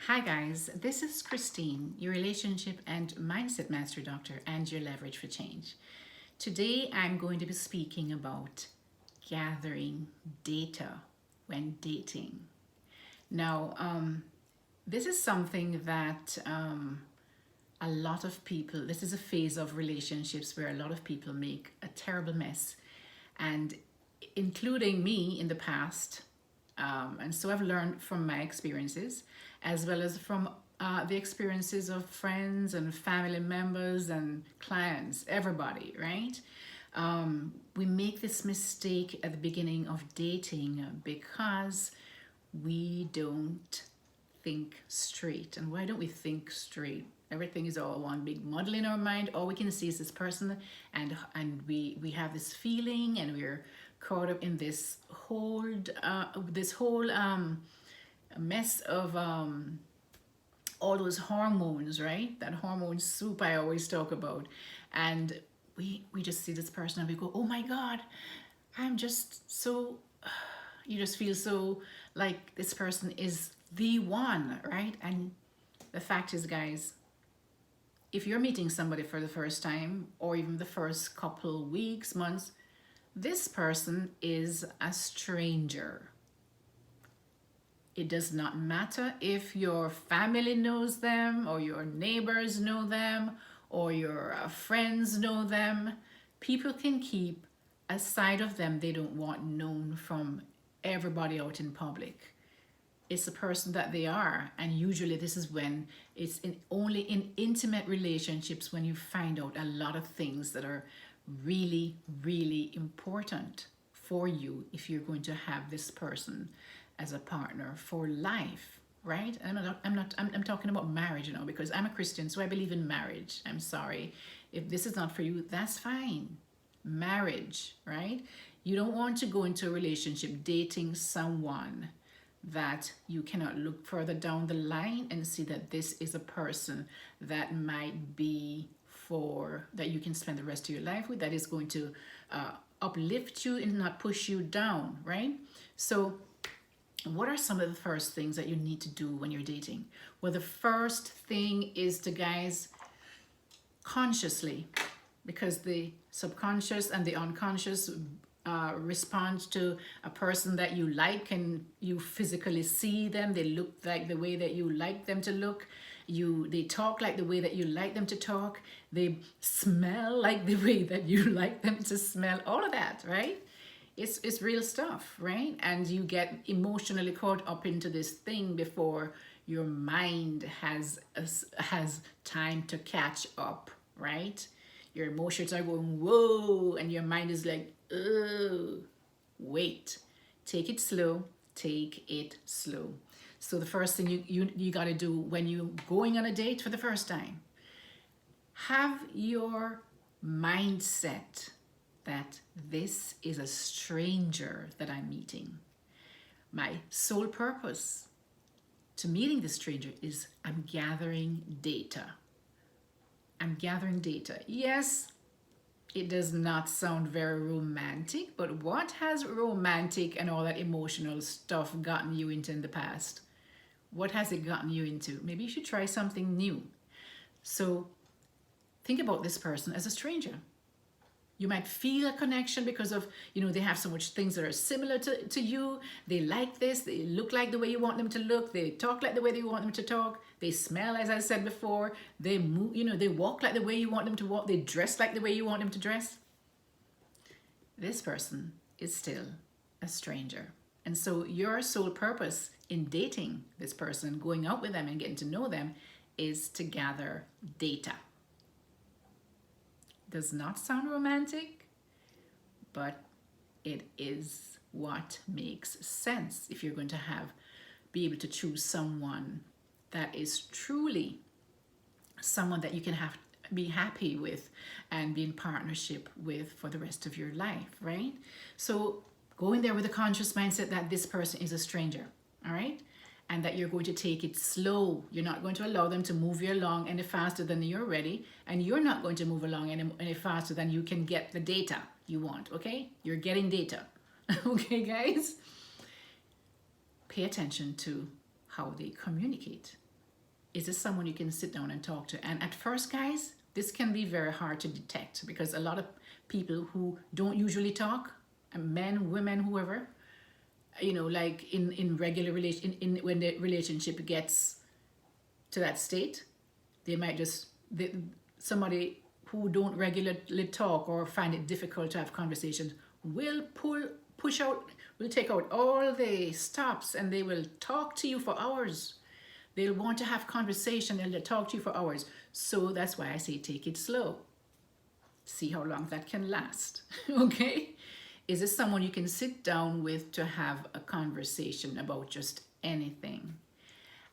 Hi guys, this is Christine, your relationship and mindset mastery doctor and your leverage for change. Today I'm going to be speaking about gathering data when dating. Now, this is something that a lot of people, this is a phase of relationships where a lot of people make a terrible mess, and including me in the past. And so I've learned from my experiences as well as from the experiences of friends and family members and clients, everybody, right? We make this mistake at the beginning of dating because we don't think straight. And why don't we think straight? Everything is all one big muddle in our mind. All we can see is this person, and we have this feeling, and we're caught up in this whole mess of all those hormones, right? That hormone soup I always talk about. And we just see this person and we go, oh my God, I'm just so, you just feel so like this person is the one, right? And the fact is, guys, if you're meeting somebody for the first time or even the first couple weeks, months, this person is a stranger. It does not matter if your family knows them or your neighbors know them or your friends know them. People can keep a side of them they don't want known from everybody out in public. It's the person that they are, and usually this is when only in intimate relationships when you find out a lot of things that are really, really important for you if you're going to have this person as a partner for life, right? I'm talking about marriage, because I'm a Christian, so I believe in marriage. I'm sorry if this is not for you, that's fine. Marriage, right? You don't want to go into a relationship dating someone that you cannot look further down the line and see that this is a person that might be that you can spend the rest of your life with, that is going to uplift you and not push you down, right? So what are some of the first things that you need to do when you're dating? Well, the first thing is to, guys, consciously, because the subconscious and the unconscious respond to a person that you like, and you physically see them, they look like the way that you like them to look, they talk like the way that you like them to talk, they smell like the way that you like them to smell, all of that, right? It's real stuff, right? And you get emotionally caught up into this thing before your mind has time to catch up, right? Your emotions are going, whoa, and your mind is like, oh, wait. Take it slow. Take it slow. So the first thing you got to do when you're going on a date for the first time, have your mindset that this is a stranger that I'm meeting. My sole purpose to meeting this stranger is I'm gathering data. I'm gathering data. Yes, it does not sound very romantic, but what has romantic and all that emotional stuff gotten you into in the past? What has it gotten you into? Maybe you should try something new. So think about this person as a stranger. You might feel a connection because of, they have so much things that are similar to you. They like this. They look like the way you want them to look. They talk like the way you want them to talk. They smell, as I said before. They move, they walk like the way you want them to walk. They dress like the way you want them to dress. This person is still a stranger. And so your sole purpose in dating this person, going out with them and getting to know them, is to gather data. Does not sound romantic, but it is what makes sense if you're going to be able to choose someone that is truly someone that you can be happy with and be in partnership with for the rest of your life, right? So going there with a conscious mindset that this person is a stranger, all right? And that you're going to take it slow. You're not going to allow them to move you along any faster than you're ready, and you're not going to move along any faster than you can get the data you want, okay? You're getting data, okay, guys? Pay attention to how they communicate. Is this someone you can sit down and talk to? And at first, guys, this can be very hard to detect because a lot of people who don't usually talk, men, women, whoever, like in regular in when the relationship gets to that state, they might just somebody who don't regularly talk or find it difficult to have conversations will push out, will take out all the stops, and they will talk to you for hours. They'll want to have conversation and they'll talk to you for hours. So that's why I say take it slow. See how long that can last. Okay? Is this someone you can sit down with to have a conversation about just anything?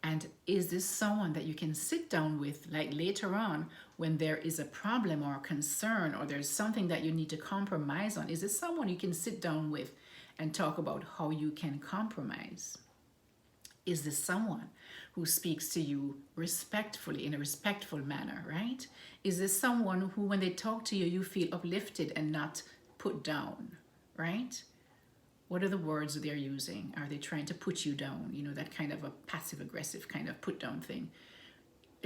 And is this someone that you can sit down with, like later on when there is a problem or a concern or there's something that you need to compromise on? Is this someone you can sit down with and talk about how you can compromise? Is this someone who speaks to you respectfully, in a respectful manner, right? Is this someone who, when they talk to you, you feel uplifted and not put down, right? What are the words they're using? Are they trying to put you down? That kind of a passive aggressive kind of put down thing.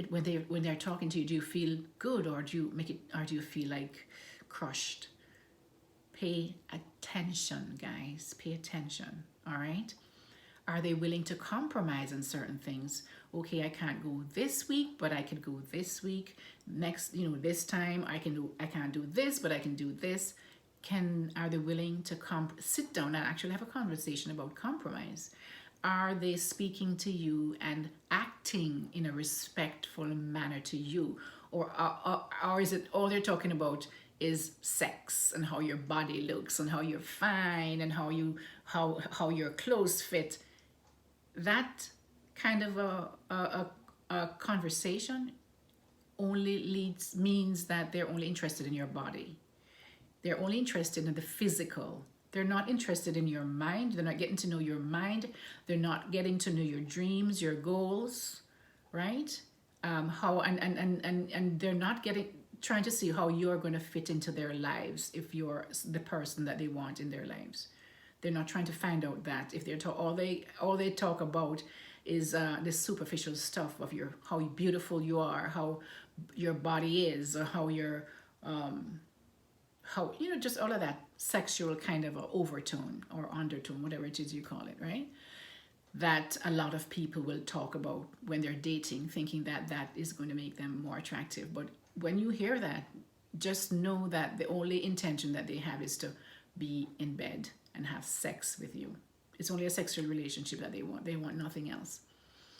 When they're talking to you, do you feel good, or do you feel like crushed? Pay attention, guys. Pay attention. All right. Are they willing to compromise on certain things? Okay, I can't go this week, but I could go this week. Next, this time I can't do this, but I can do this. Are they willing to sit down and actually have a conversation about compromise? Are they speaking to you and acting in a respectful manner to you? Or is it all they're talking about is sex and how your body looks and how you're fine and how your clothes fit? That kind of a conversation only means that they're only interested in your body. They're only interested in the physical. They're not interested in your mind. They're not getting to know your mind. They're not getting to know your dreams, your goals, right? And they're not trying to see how you're going to fit into their lives if you're the person that they want in their lives. They're not trying to find out that. If all they talk about is the superficial stuff of how beautiful you are, how your body is, or how you're just all of that sexual kind of a overtone or undertone, whatever it is you call it, right? That a lot of people will talk about when they're dating, thinking that that is going to make them more attractive. But when you hear that, just know that the only intention that they have is to be in bed and have sex with you. It's only a sexual relationship that they want. They want nothing else.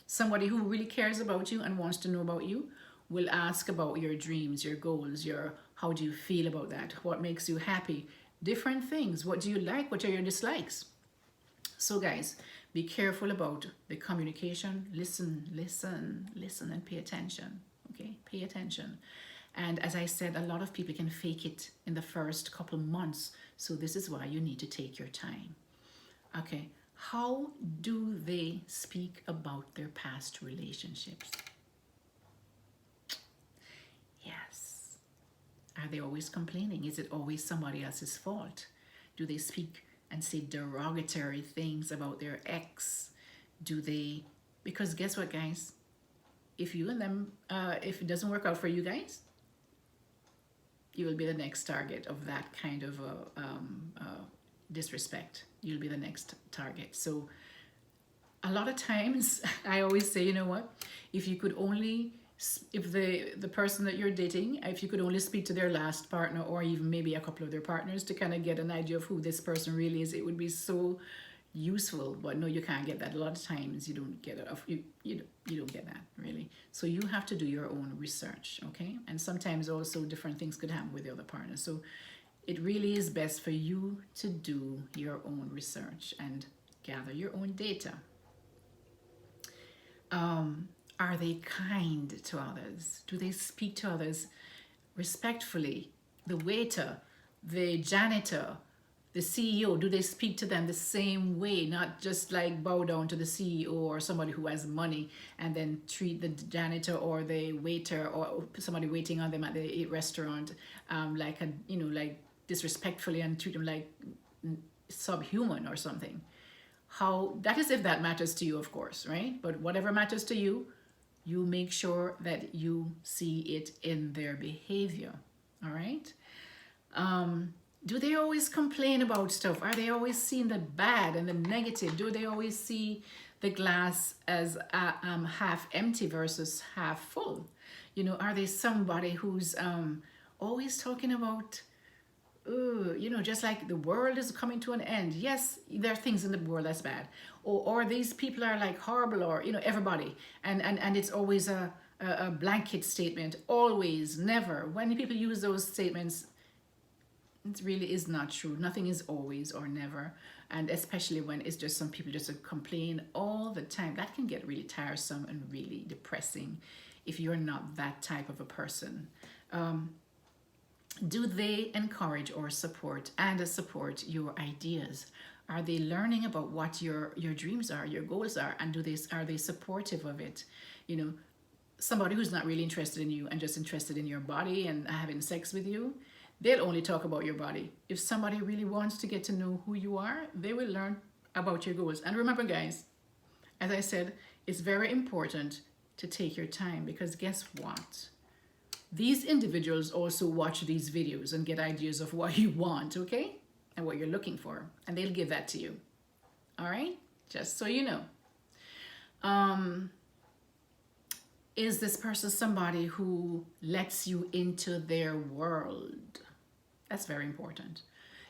Somebody who really cares about you and wants to know about you will ask about your dreams, your goals, how do you feel about that? What makes you happy? Different things. What do you like? What are your dislikes? So guys, be careful about the communication. Listen, and pay attention. Okay, pay attention. And as I said, a lot of people can fake it in the first couple months. So this is why you need to take your time. Okay, how do they speak about their past relationships? Yes. Are they always complaining? Is it always somebody else's fault? Do they speak and say derogatory things about their ex? Because guess what, guys? If you and them, if it doesn't work out for you guys, you will be the next target of that kind of disrespect. You'll be the next target. So a lot of times I always say, you know what, if the person that you're dating, if you could only speak to their last partner or even maybe a couple of their partners to kind of get an idea of who this person really is, it would be so useful. But no, you can't get that. A lot of times you don't get it. You don't get that, really. So you have to do your own research, okay? And sometimes also different things could happen with the other partner. So it really is best for you to do your own research and gather your own data. Are they kind to others? Do they speak to others respectfully? The waiter, the janitor, the CEO, do they speak to them the same way? Not just like bow down to the CEO or somebody who has money and then treat the janitor or the waiter or somebody waiting on them at the restaurant like disrespectfully and treat them like subhuman or something. That is if that matters to you, of course, right? But whatever matters to you, You make sure that you see it in their behavior. All right. Do they always complain about stuff? Are they always seeing the bad and the negative? Do they always see the glass as half empty versus half full? Are they somebody who's always talking about, just like the world is coming to an end? Yes, there are things in the world that's bad, or these people are like horrible, or everybody, and it's always a blanket statement, always, never. When people use those statements, it really is not true. Nothing is always or never. And especially when it's just some people just complain all the time. That can get really tiresome and really depressing if you're not that type of a person. Do they encourage or support your ideas? Are they learning about what your dreams are, your goals are, and are they supportive of it? Somebody who's not really interested in you and just interested in your body and having sex with you, they'll only talk about your body. If somebody really wants to get to know who you are, they will learn about your goals. And remember, guys, as I said, it's very important to take your time, because guess what? These individuals also watch these videos and get ideas of what you want, okay? And what you're looking for. And they'll give that to you. All right? Just so you know. Is this person somebody who lets you into their world? That's very important.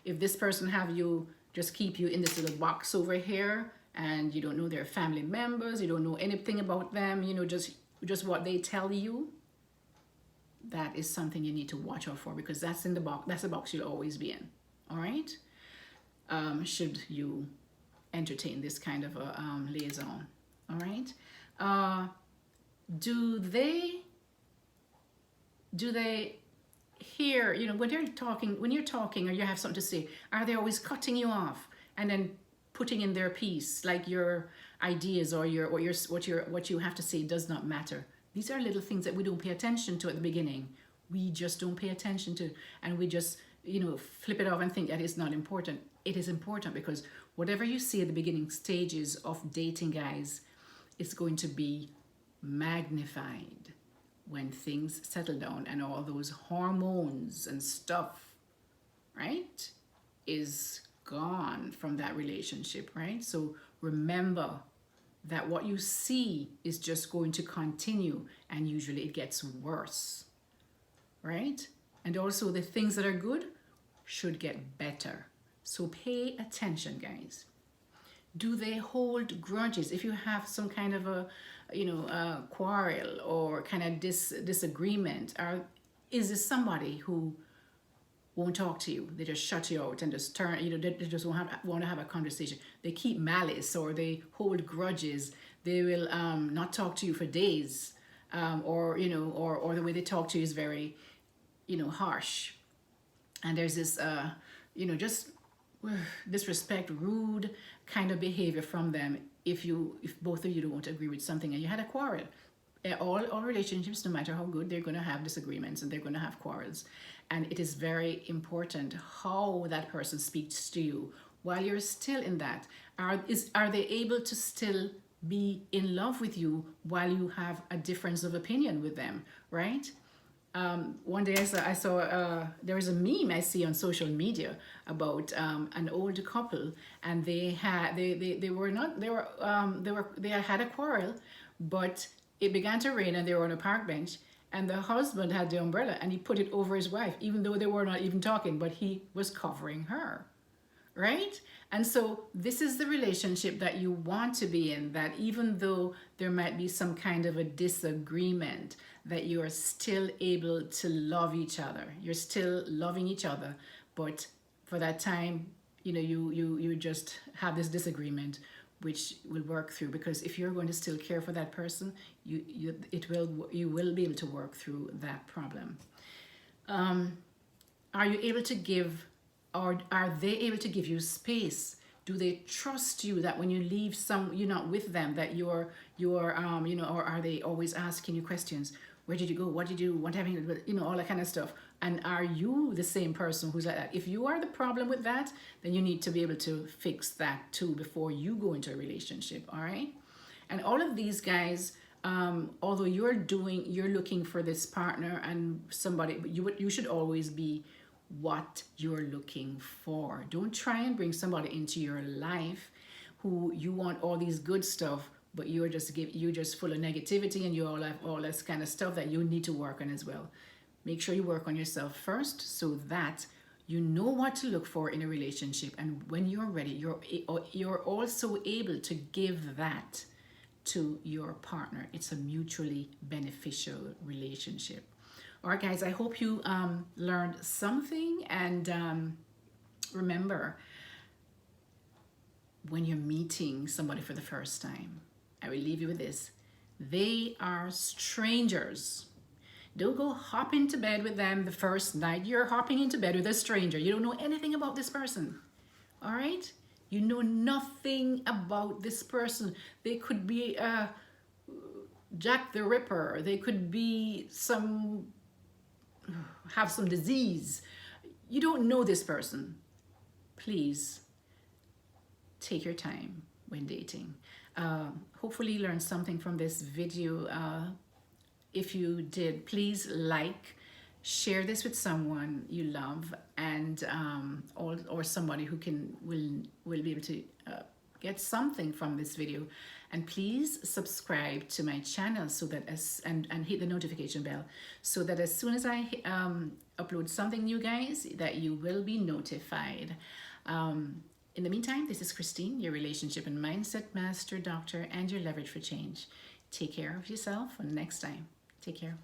If this person have you just keep you in this little box over here, and you don't know their family members, you don't know anything about them, just what they tell you, that is something you need to watch out for, because that's in the box. That's the box you'll always be in. All right. Should you entertain this kind of a liaison? All right. Do they hear, when you're talking or you have something to say, are they always cutting you off and then putting in their piece, like your ideas or what you have to say does not matter? These are little things that we don't pay attention to at the beginning. We just don't pay attention to, and we just flip it off and think that it's not important. It is important, because whatever you see at the beginning stages of dating, guys, it's going to be magnified when things settle down and all those hormones and stuff, right, is gone from that relationship, right? So remember that what you see is just going to continue, and usually it gets worse, right? And also the things that are good should get better. So pay attention, guys. Do they hold grudges? If you have some kind of a quarrel or kind of disagreement, is this somebody who won't talk to you? They just shut you out and just turn, they just want to have a conversation. They keep malice, or they hold grudges. They will not talk to you for days, or the way they talk to you is very, harsh. And there's this, just disrespect, rude kind of behavior from them. If both of you don't agree with something and you had a quarrel, all relationships, no matter how good, they're going to have disagreements and they're going to have quarrels. And it is very important how that person speaks to you while you're still in that. Are they able to still be in love with you while you have a difference of opinion with them, right? One day I saw there was a meme I see on social media about an old couple, and they had a quarrel, but it began to rain and they were on a park bench, and the husband had the umbrella and he put it over his wife, even though they were not even talking, but he was covering her, right? And so this is the relationship that you want to be in, that even though there might be some kind of a disagreement, that you are still able to love each other. You're still loving each other, but for that time, you just have this disagreement, which will work through, because if you're going to still care for that person, you will be able to work through that problem. Are you able to give, or are they able to give you space? Do they trust you that when you leave you're not with them, that you're or are they always asking you questions? Where did you go? What did you do? What happened? All that kind of stuff. And are you the same person who's like that? If you are the problem with that, then you need to be able to fix that too before you go into a relationship, all right? And all of these guys although you're looking for this partner and somebody, but you should always be what you're looking for. Don't try and bring somebody into your life who you want all these good stuff, but you're just full of negativity, and you all have all this kind of stuff that you need to work on as well. Make sure you work on yourself first, so that you know what to look for in a relationship, and when you're ready, you're also able to give that to your partner. It's a mutually beneficial relationship. All right, guys, I hope you learned something. And remember, when you're meeting somebody for the first time, I will leave you with this: they are strangers. Don't go hop into bed with them the first night. You're hopping into bed with a stranger. You don't know anything about this person. All right? You know nothing about this person. They could be Jack the Ripper. They could be have some disease. You don't know this person. Please take your time when dating. Hopefully you learned something from this video. If you did, please share this with someone you love, and or somebody who will be able to get something from this video. And please subscribe to my channel so that and hit the notification bell, so that as soon as I upload something new, guys, that you will be notified. In the meantime, this is Christine, your relationship and mindset master doctor, and your leverage for change. Take care of yourself. Until next time, take care.